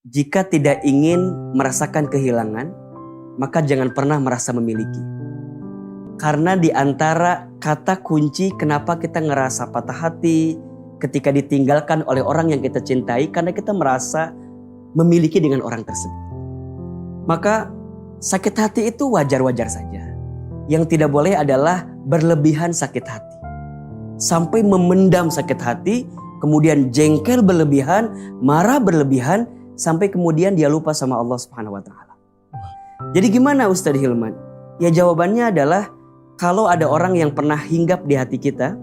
Jika tidak ingin merasakan kehilangan, maka jangan pernah merasa memiliki. Karena di antara kata kunci kenapa kita ngerasa patah hati ketika ditinggalkan oleh orang yang kita cintai, karena kita merasa memiliki dengan orang tersebut. Maka sakit hati itu wajar-wajar saja. Yang tidak boleh adalah berlebihan sakit hati. Sampai memendam sakit hati, kemudian jengkel berlebihan, marah berlebihan, sampai kemudian dia lupa sama Allah Subhanahu wa Ta'ala. Jadi gimana Ustadz Hilman? Ya jawabannya adalah kalau ada orang yang pernah hinggap di hati kita,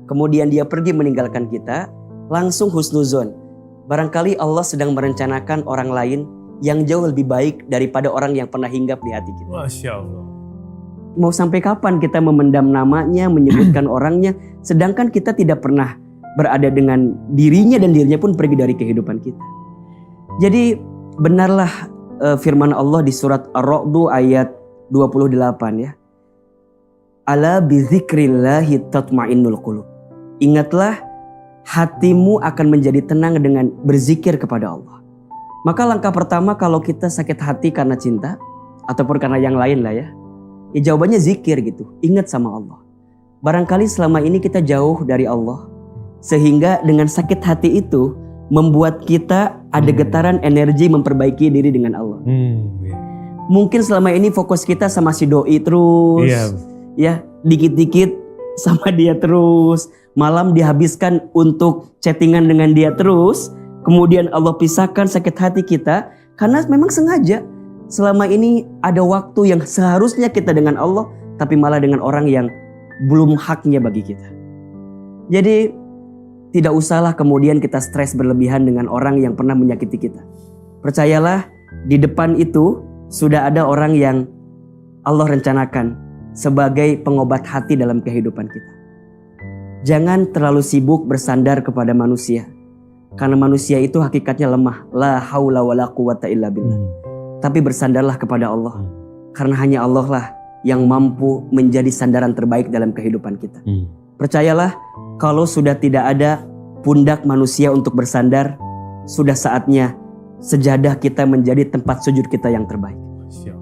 kemudian dia pergi meninggalkan kita, langsung husnuzon. Barangkali Allah sedang merencanakan orang lain yang jauh lebih baik daripada orang yang pernah hinggap di hati kita. Masya Allah. Mau sampai kapan kita memendam namanya, menyebutkan orangnya, sedangkan kita tidak pernah berada dengan dirinya dan dirinya pun pergi dari kehidupan kita. Jadi benarlah firman Allah di surat Ar-Ra'd ayat 28 ya. Ala bizikrillahi tatma'innul qulub. Ingatlah, hatimu akan menjadi tenang dengan berzikir kepada Allah. Maka langkah pertama kalau kita sakit hati karena cinta ataupun karena yang lain lah ya. Ya jawabannya zikir gitu. Ingat sama Allah. Barangkali selama ini kita jauh dari Allah. Sehingga dengan sakit hati itu membuat kita ada getaran energi memperbaiki diri dengan Allah. Mungkin selama ini fokus kita sama si doi terus. Ya, dikit-dikit sama dia terus. Malam dihabiskan untuk chattingan dengan dia terus. Kemudian Allah pisahkan sakit hati kita. Karena memang sengaja. Selama ini ada waktu yang seharusnya kita dengan Allah, tapi malah dengan orang yang belum haknya bagi kita. Jadi tidak usahlah kemudian kita stres berlebihan dengan orang yang pernah menyakiti kita. Percayalah, di depan itu sudah ada orang yang Allah rencanakan sebagai pengobat hati dalam kehidupan kita. Jangan terlalu sibuk bersandar kepada manusia. Karena manusia itu hakikatnya lemah. La haula wa la quwata illa billah. Tapi bersandarlah kepada Allah. Karena hanya Allah lah yang mampu menjadi sandaran terbaik dalam kehidupan kita. Percayalah, kalau sudah tidak ada pundak manusia untuk bersandar, sudah saatnya sejadah kita menjadi tempat sujud kita yang terbaik.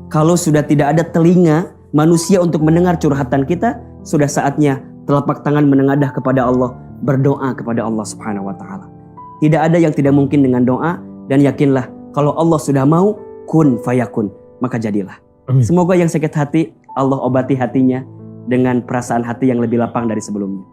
Kalau sudah tidak ada telinga manusia untuk mendengar curhatan kita, sudah saatnya telapak tangan menengadah kepada Allah, berdoa kepada Allah Subhanahu wa Ta'ala. Tidak ada yang tidak mungkin dengan doa, dan yakinlah kalau Allah sudah mau, kun fayakun, maka jadilah. Semoga yang sakit hati Allah obati hatinya dengan perasaan hati yang lebih lapang dari sebelumnya.